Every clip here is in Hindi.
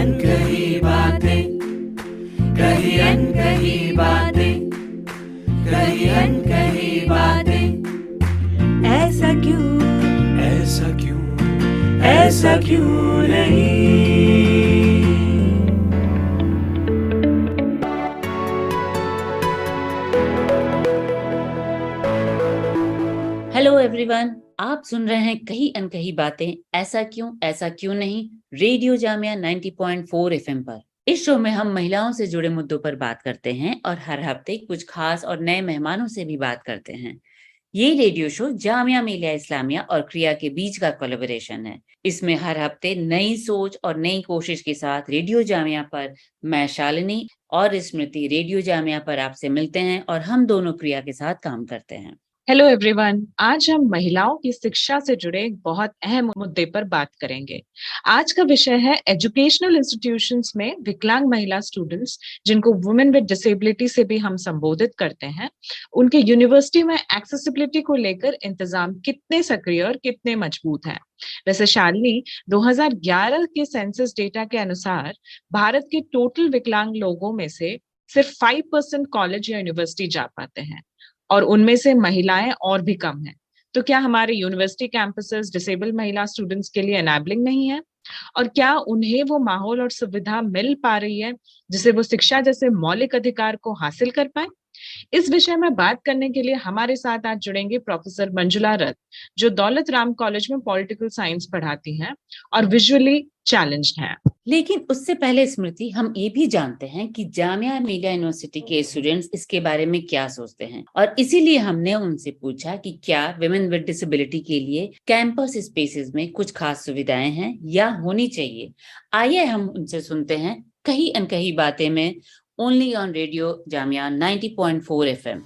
अनकही बातें, कही अनकही बातें, कही अनकही बातें। ऐसा क्यों, ऐसा क्यों, ऐसा क्यों नहीं। हेलो एवरीवन, आप सुन रहे हैं कही अनकही बातें, ऐसा क्यों नहीं, रेडियो जामिया 90.4 एफएम पर। इस शो में हम महिलाओं से जुड़े मुद्दों पर बात करते हैं और हर हफ्ते कुछ खास और नए मेहमानों से भी बात करते हैं। ये रेडियो शो जामिया मिलिया इस्लामिया और क्रिया के बीच का कोलैबोरेशन है। इसमें हर हफ्ते नई सोच और नई कोशिश के साथ रेडियो जामिया पर मैं शालिनी और स्मृति रेडियो जामिया पर आपसे मिलते हैं और हम दोनों क्रिया के साथ काम करते हैं। हेलो एवरीवन, आज हम महिलाओं की शिक्षा से जुड़े एक बहुत अहम मुद्दे पर बात करेंगे। आज का विषय है एजुकेशनल इंस्टीट्यूशंस में विकलांग महिला स्टूडेंट्स, जिनको वुमेन विद डिसेबिलिटी से भी हम संबोधित करते हैं, उनके यूनिवर्सिटी में एक्सेसिबिलिटी को लेकर इंतजाम कितने सक्रिय और कितने मजबूत हैं। वैसे शालिनी, 2011 के सेंसस डेटा के अनुसार भारत के टोटल विकलांग लोगों में से सिर्फ 5% कॉलेज या यूनिवर्सिटी जा पाते हैं और उनमें से महिलाएं और भी कम हैं। तो क्या हमारे यूनिवर्सिटी कैंपसेस डिसेबल महिला स्टूडेंट्स के लिए एनेबलिंग नहीं है? और क्या उन्हें वो माहौल और सुविधा मिल पा रही है जिससे वो शिक्षा जैसे मौलिक अधिकार को हासिल कर पाए? इस विषय में बात करने के लिए हमारे साथ आज जुड़ेंगे प्रोफेसर मंजुला रथ, जो दौलत राम कॉलेज में पॉलिटिकल साइंस पढ़ाती हैं और विजुअली चैलेंज्ड हैं। लेकिन उससे पहले स्मृति, हम ये भी जानते हैं कि जामिया मिलिया यूनिवर्सिटी के स्टूडेंट्स इसके बारे में क्या सोचते हैं, और इसीलिए हमने उनसे पूछा कि क्या विमेन विद डिसेबिलिटी के लिए कैंपस स्पेसेस में कुछ खास सुविधाएं हैं या होनी चाहिए। आइए हम उनसे सुनते हैं कही अनकही बातें में, only on radio Jamia 90.4 FM.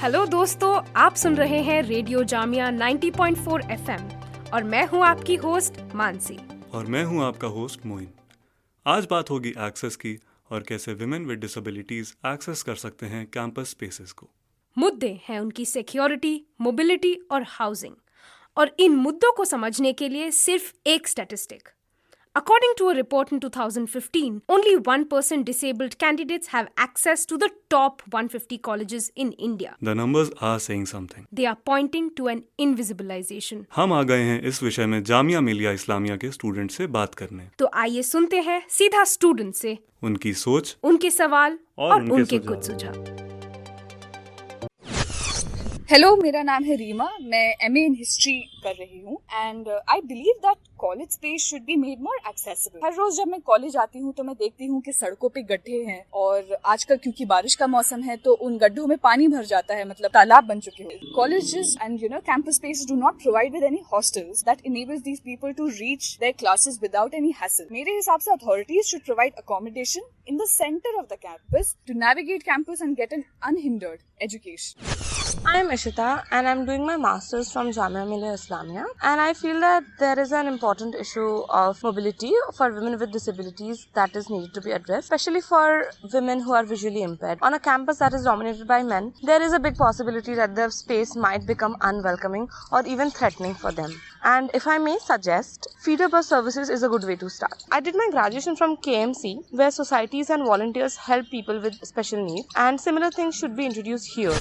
Hello दोस्तों, आप सुन रहे हैं रेडियो जामिया 90.4 एफएम और मैं हूं आपकी होस्ट मानसी। और मैं हूं आपका होस्ट मोइन। आज बात होगी एक्सेस की और कैसे विमेन विद डिसेबिलिटीज एक्सेस कर सकते हैं कैंपस स्पेसेस को। मुद्दे हैं उनकी सिक्योरिटी, मोबिलिटी और हाउसिंग। और इन मुद्दों को समझने के लिए सिर्फ एक statistic. According to a report in 2015, only 1% disabled candidates have access to the top 150 colleges in India. The numbers are saying something. They are pointing to an invisibilization. हम आ गए हैं इस विषय में जामिया मिलिया इस्लामिया के स्टूडेंट से बात करने। तो आइए सुनते हैं सीधा स्टूडेंट से उनकी सोच, उनके सवाल और उनके कुछ सुझाव। हेलो, मेरा नाम है रीमा। मैं एमए इन हिस्ट्री कर रही हूँ and I believe that college space should be made more accessible. हर रोज जब मैं कॉलेज आती हूँ तो मैं देखती हूँ कि सड़कों पे गड्ढे हैं और आजकल क्योंकि बारिश का मौसम है तो उन गड्ढों में पानी भर जाता है, मतलब तालाब बन चुके हैं। Colleges and campus spaces do not provide with any hostels that enables these people to reach their classes without any hassle. मेरे हिसाब से authorities should provide accommodation in the center of the campus to navigate campus and get an unhindered education. I am Ishita and I am doing my masters from Jamia Millia Islamia, and I feel that there is an important issue of mobility for women with disabilities that is needed to be addressed, especially for women who are visually impaired. On a campus that is dominated by men, there is a big possibility that the space might become unwelcoming or even threatening for them. And if I may suggest, feeder bus services is a good way to start. I did my graduation from KMC, where societies and volunteers help people with special needs, and similar things should be introduced here.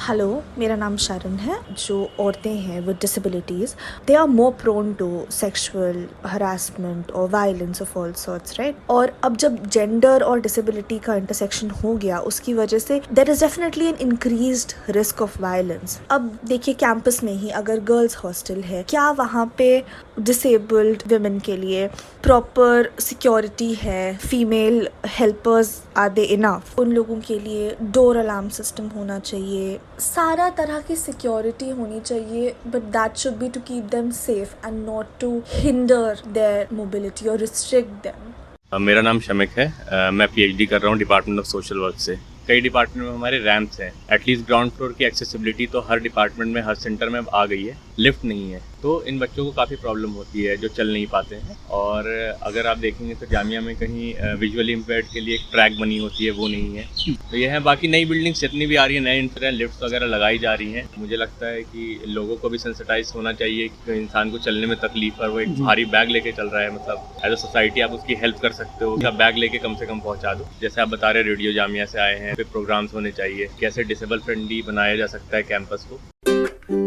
हेलो, मेरा नाम शरण है। जो औरतें हैं with disabilities, they are more prone to sexual harassment और violence of all sorts, right. और अब जब जेंडर और डिसेबिलिटी का इंटरसेक्शन हो गया, उसकी वजह से there is definitely an increased risk of violence. अब देखिए, कैंपस में ही अगर गर्ल्स हॉस्टल है, क्या वहाँ पे डिसेबल्ड वुमेन के लिए प्रॉपर सिक्योरिटी है? Female helpers are they enough? उन लोगों के लिए डोर अलार्म सिस्टम होना चाहिए, सारा तरह की सिक्योरिटी होनी चाहिए, but that should be to keep them safe and not to hinder their mobility और रिस्ट्रिक्ट देम। मेरा नाम शमिक है। मैं पीएचडी कर रहा हूँ डिपार्टमेंट ऑफ सोशल वर्क से। कई डिपार्टमेंट में हमारे रैंप्स हैं। एटलीस्ट ग्राउंड फ्लोर की एक्सेसिबिलिटी तो हर डिपार्टमेंट में, हर सेंटर में आ गई है। लिफ्ट नहीं है, तो इन बच्चों को काफ़ी प्रॉब्लम होती है जो चल नहीं पाते हैं। और अगर आप देखेंगे तो जामिया में कहीं विजुअली इम्पेयर्ड के लिए एक ट्रैक बनी होती है, वो नहीं है। तो ये है, बाकी नई बिल्डिंग्स जितनी भी आ रही है, नए लिफ्ट वगैरह लगाई जा रही हैं। मुझे लगता है कि लोगों को भी सेंसिटाइज होना चाहिए कि इंसान को चलने में तकलीफ है, वो एक भारी बैग लेके चल रहा है, मतलब एज अ सोसाइटी आप उसकी हेल्प कर सकते हो, उसका बैग लेके कम से कम पहुंचा दो। जैसे आप बता रहे रेडियो जामिया से आए हैं, फिर प्रोग्राम्स होने चाहिए, कैसे डिसेबल फ्रेंडली बनाया जा सकता है कैंपस को।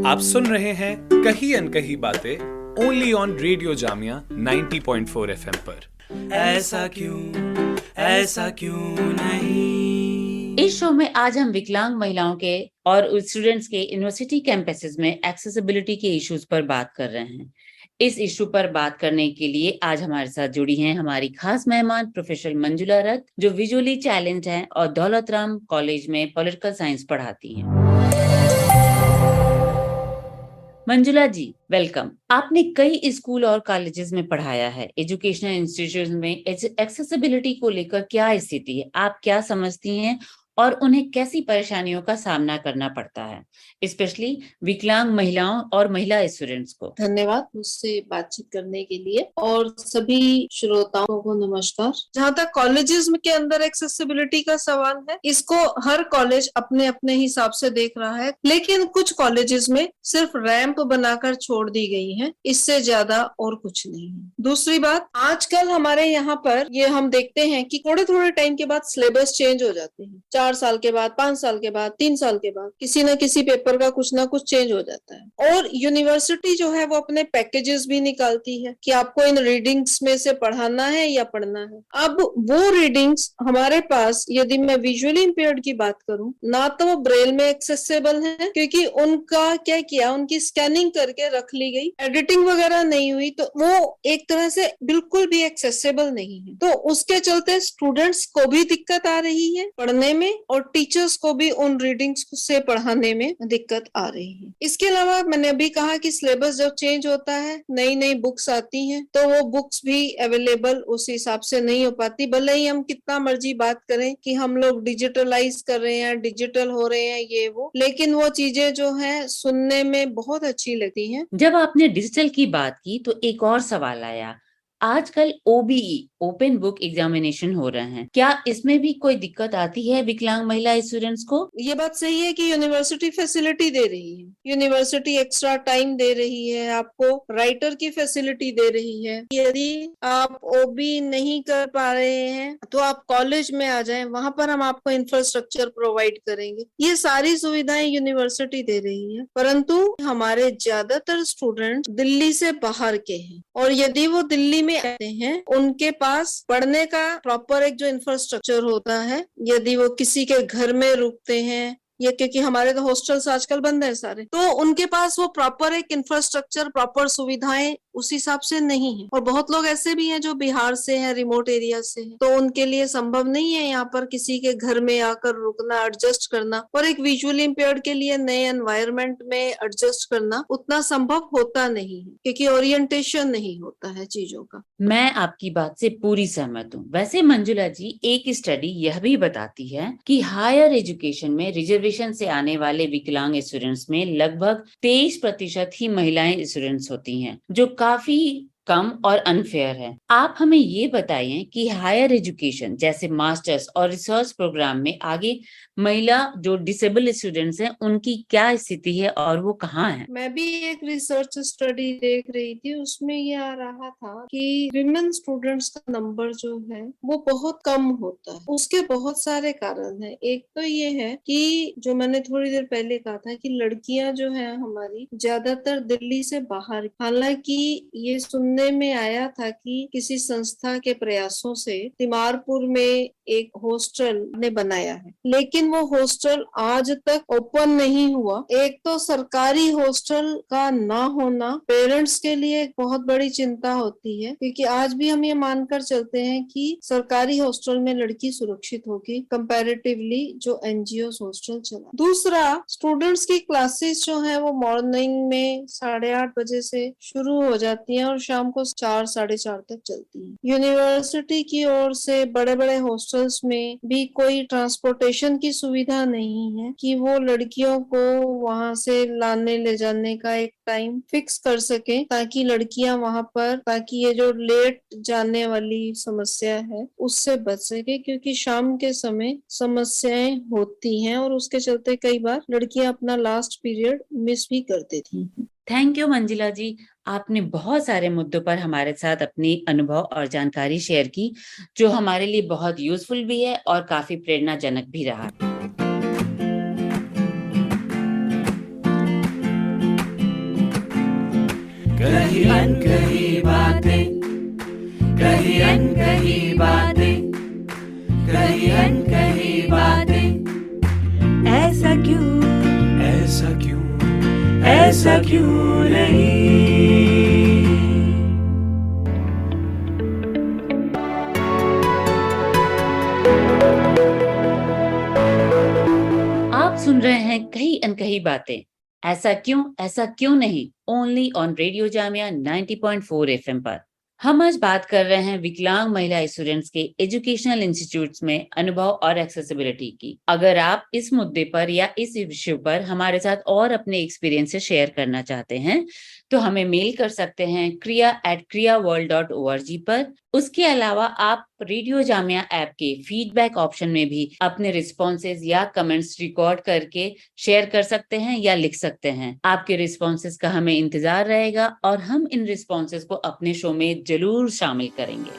आप सुन रहे हैं कही अनकही बातें only on radio Jamia 90.4 FM पर। ऐसा क्यों नहीं। इस शो में आज हम विकलांग महिलाओं के और स्टूडेंट्स के यूनिवर्सिटी कैंपसेस में एक्सेसिबिलिटी के इश्यूज पर बात कर रहे हैं। इस इशू पर बात करने के लिए आज हमारे साथ जुड़ी हैं हमारी खास मेहमान प्रोफेसर मंजुला रथ, जो विजुअली चैलेंज्ड हैं और दौलत राम कॉलेज में पॉलिटिकल साइंस पढ़ाती हैं। मंजुला जी, वेलकम। आपने कई स्कूल और कॉलेजेस में पढ़ाया है। एजुकेशनल इंस्टीट्यूशन में एक्सेसिबिलिटी को लेकर क्या स्थिति है, आप क्या समझती हैं और उन्हें कैसी परेशानियों का सामना करना पड़ता है, स्पेशली विकलांग महिलाओं और महिला स्टूडेंट्स को? धन्यवाद मुझसे बातचीत करने के लिए, और सभी श्रोताओं को नमस्कार। जहाँ तक कॉलेजेस के अंदर एक्सेसिबिलिटी का सवाल है, इसको हर कॉलेज अपने अपने हिसाब से देख रहा है, लेकिन कुछ कॉलेजेस में सिर्फ रैंप बनाकर छोड़ दी गई है, इससे ज्यादा और कुछ नहीं है। दूसरी बात, आजकल हमारे यहाँ पर ये हम देखते हैं कि थोड़े थोड़े टाइम के बाद सिलेबस चेंज हो जाते हैं। 4 साल के बाद, 5 साल के बाद, 3 साल के बाद किसी न किसी पेपर का कुछ ना कुछ चेंज हो जाता है। और यूनिवर्सिटी जो है वो अपने पैकेजेस भी निकालती है कि आपको इन रीडिंग्स में से पढ़ाना है या पढ़ना है। अब वो रीडिंग्स हमारे पास, यदि मैं विजुअली इम्पेयर्ड की बात करूं, ना तो वो ब्रेल में एक्सेसिबल है, क्योंकि उनका क्या किया, उनकी स्कैनिंग करके रख ली गई, एडिटिंग वगैरह नहीं हुई, तो वो एक तरह से बिल्कुल भी एक्सेसिबल नहीं है। तो उसके चलते स्टूडेंट्स को भी दिक्कत आ रही है पढ़ने में, और टीचर्स को भी उन रीडिंग्स से पढ़ाने में दिक्कत आ रही है। इसके अलावा मैंने अभी कहा कि सिलेबस जब चेंज होता है, नई नई बुक्स आती हैं, तो वो बुक्स भी अवेलेबल उस हिसाब से नहीं हो पाती। भले ही हम कितना मर्जी बात करें कि हम लोग डिजिटलाइज कर रहे हैं, डिजिटल हो रहे हैं, ये वो, लेकिन वो चीजें जो है सुनने में बहुत अच्छी लगती हैं। जब आपने डिजिटल की बात की तो एक और सवाल आया, आजकल OBE ओपन बुक एग्जामिनेशन हो रहे हैं, क्या इसमें भी कोई दिक्कत आती है विकलांग महिला स्टूडेंट्स को? ये बात सही है कि यूनिवर्सिटी फैसिलिटी दे रही है, यूनिवर्सिटी एक्स्ट्रा टाइम दे रही है, आपको राइटर की फैसिलिटी दे रही है। यदि आप OBE नहीं कर पा रहे हैं तो आप कॉलेज में आ जाएं, वहां पर हम आपको इंफ्रास्ट्रक्चर प्रोवाइड करेंगे। ये सारी सुविधाएं यूनिवर्सिटी दे रही है, परंतु हमारे ज्यादातर स्टूडेंट दिल्ली से बाहर के हैं, और यदि वो दिल्ली में आते हैं, उनके पास पढ़ने का प्रॉपर एक जो इंफ्रास्ट्रक्चर होता है, यदि वो किसी के घर में रुकते हैं, ये क्योंकि हमारे तो हॉस्टल्स आजकल बंद है सारे, तो उनके पास वो प्रॉपर एक इंफ्रास्ट्रक्चर, प्रॉपर सुविधाएं उस हिसाब से नहीं है। और बहुत लोग ऐसे भी हैं जो बिहार से हैं, रिमोट एरिया से हैं, तो उनके लिए संभव नहीं है यहाँ पर किसी के घर में आकर रुकना, एडजस्ट करना, और एक विजुअली इम्पेयर्ड के लिए नए एनवायरनमेंट में एडजस्ट करना उतना संभव होता नहीं है, क्योंकि ओरिएंटेशन नहीं होता है चीजों का। मैं आपकी बात से पूरी सहमत हूँ। वैसे मंजुला जी, एक स्टडी यह भी बताती है कि हायर एजुकेशन में रिजर्वेशन से आने वाले विकलांग स्टूडेंट्स में लगभग 23% ही महिलाएं स्टूडेंट्स होती हैं, जो काफी कम और अनफेयर है। आप हमें ये बताइए कि हायर एजुकेशन जैसे मास्टर्स और रिसर्च प्रोग्राम में आगे महिला जो डिसेबल स्टूडेंट्स हैं, उनकी क्या स्थिति है और वो कहाँ है? मैं भी एक रिसर्च स्टडी देख रही थी, उसमें ये आ रहा था कि विमेन स्टूडेंट्स का नंबर जो है वो बहुत कम होता है। उसके बहुत सारे कारण हैं। एक तो ये है कि जो मैंने थोड़ी देर पहले कहा था कि लड़कियां जो है हमारी ज्यादातर दिल्ली से बाहर, हालांकि ये सुनने में आया था कि किसी संस्था के प्रयासों से तिमारपुर में एक हॉस्टल ने बनाया है, लेकिन वो हॉस्टल आज तक ओपन नहीं हुआ। एक तो सरकारी हॉस्टल का ना होना पेरेंट्स के लिए एक बहुत बड़ी चिंता होती है, क्योंकि आज भी हम ये मानकर चलते हैं कि सरकारी हॉस्टल में लड़की सुरक्षित होगी कंपैरेटिवली जो NGO हॉस्टल चला। दूसरा, स्टूडेंट्स की क्लासेस जो है वो मॉर्निंग में 8:30 बजे से शुरू हो जाती हैं और शाम को 4 साढ़े 4 तक चलती है। यूनिवर्सिटी की ओर से बड़े बड़े हॉस्टल्स में भी कोई ट्रांसपोर्टेशन ट्रांसपोर्टेशन की सुविधा नहीं है कि वो लड़कियों को वहां से लाने ले जाने का एक टाइम फिक्स कर सके, ताकि लड़कियां वहां पर, ताकि ये जो लेट जाने वाली समस्या है उससे बच सके, क्योंकि शाम के समय समस्याएं होती हैं और उसके चलते कई बार लड़कियां अपना लास्ट पीरियड मिस भी कर देती हैं। थैंक यू मंजिला जी, आपने बहुत सारे मुद्दों पर हमारे साथ अपनी अनुभव और जानकारी शेयर की, जो हमारे लिए बहुत यूजफुल भी है और काफी प्रेरणाजनक भी रहा। कहीं अनकही बातें, कहीं अनकही बातें, कहीं अनकही बातें, ऐसा क्यों, ऐसा क्यों, ऐसा क्यों नहीं। आप सुन रहे हैं कहीं अनकही बातें, ऐसा क्यों नहीं, only on radio Jamia 90.4 FM पर। हम आज बात कर रहे हैं विकलांग महिला स्टूडेंट्स के एजुकेशनल इंस्टीट्यूट्स में अनुभव और एक्सेसिबिलिटी की। अगर आप इस मुद्दे पर या इस विषय पर हमारे साथ और अपने एक्सपीरियंस शेयर करना चाहते हैं तो हमें मेल कर सकते हैं kriya@kriyaworld.org पर। उसके अलावा आप रेडियो जामिया ऐप के फीडबैक ऑप्शन में भी अपने रिस्पॉन्सेज या कमेंट्स रिकॉर्ड करके शेयर कर सकते हैं या लिख सकते हैं। आपके रिस्पॉन्सेज का हमें इंतजार रहेगा और हम इन रिस्पॉन्सेज को अपने शो में जरूर शामिल करेंगे।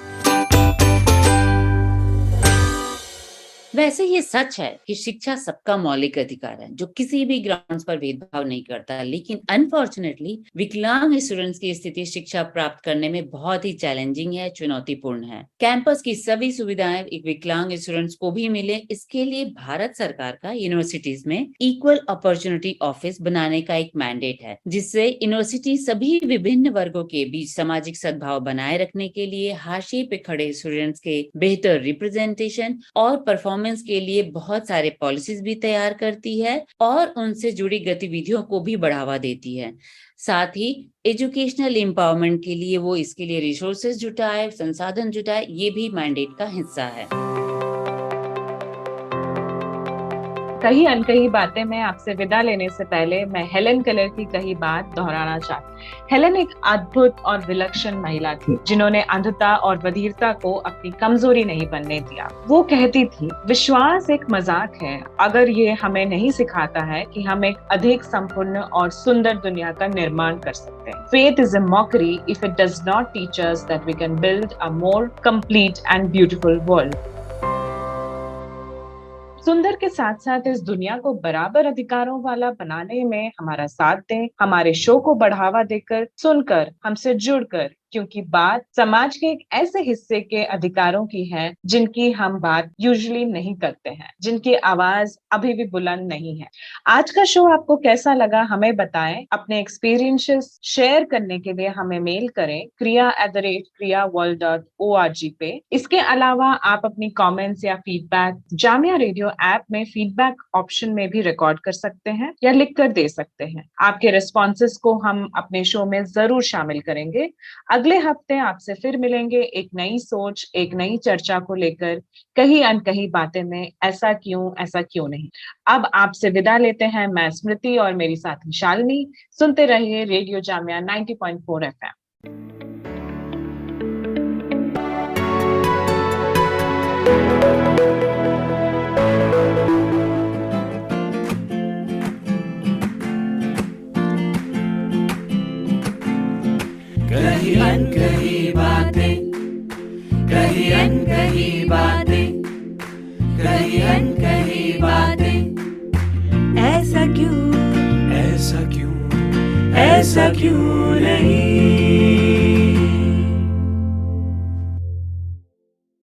वैसे ये सच है कि शिक्षा सबका मौलिक अधिकार है जो किसी भी ग्राउंड्स पर भेदभाव नहीं करता, लेकिन अनफॉर्चुनेटली विकलांग स्टूडेंट्स की स्थिति शिक्षा प्राप्त करने में बहुत ही चैलेंजिंग है, चुनौतीपूर्ण है। कैंपस की सभी सुविधाएं एक विकलांग स्टूडेंट्स को भी मिले, इसके लिए भारत सरकार का यूनिवर्सिटीज में इक्वल अपॉर्चुनिटी ऑफिस बनाने का एक मैंडेट है, जिससे यूनिवर्सिटी सभी विभिन्न वर्गों के बीच सामाजिक सद्भाव बनाए रखने के लिए हाशिए पे खड़े स्टूडेंट्स के बेहतर रिप्रेजेंटेशन और परफॉर्मेंस के लिए बहुत सारे पॉलिसीज भी तैयार करती है और उनसे जुड़ी गतिविधियों को भी बढ़ावा देती है। साथ ही एजुकेशनल एम्पावरमेंट के लिए वो इसके लिए रिसोर्सेज जुटाए, संसाधन जुटाए, ये भी मैंडेट का हिस्सा है। कहीं अनकही बातें में आपसे विदा लेने से पहले मैं हेलेन केलर की कही बात दोहराना चाहती। हेलेन एक अद्भुत और विलक्षण महिला थी जिन्होंने अंधता और बधिरता को अपनी कमजोरी नहीं बनने दिया। वो कहती थी, विश्वास एक मजाक है अगर ये हमें नहीं सिखाता है कि हम एक अधिक संपूर्ण और सुंदर दुनिया का निर्माण कर सकते हैं। Faith is a mockery if it does not teach us that we can build a more complete and beautiful world. सुंदर के साथ साथ इस दुनिया को बराबर अधिकारों वाला बनाने में हमारा साथ दें, हमारे शो को बढ़ावा देकर, सुनकर, हमसे जुड़कर, क्योंकि बात समाज के एक ऐसे हिस्से के अधिकारों की है जिनकी हम बात यूजुअली नहीं करते हैं, जिनकी आवाज अभी भी बुलंद नहीं है। आज का शो आपको कैसा लगा हमें बताएं। अपने एक्सपीरियंसेस शेयर करने के लिए हमें मेल करें kriya@kriyaworld.org पे। इसके अलावा आप अपनी कमेंट्स या फीडबैक जामिया रेडियो ऐप में फीडबैक ऑप्शन में भी रिकॉर्ड कर सकते हैं या लिख कर दे सकते हैं। आपके रिस्पॉन्सेस को हम अपने शो में जरूर शामिल करेंगे। अगले हफ्ते आपसे फिर मिलेंगे एक नई सोच, एक नई चर्चा को लेकर कहीं अनकही बातें में ऐसा क्यों नहीं। अब आपसे विदा लेते हैं मैं स्मृति और मेरी साथी शालिनी। सुनते रहिए रेडियो जामिया 90.4 FM। कहीं अनकही बातें, कहीं अनकही बातें, कहीं अनकही बातें, ऐसा क्यों, ऐसा क्यों, ऐसा क्यों नहीं।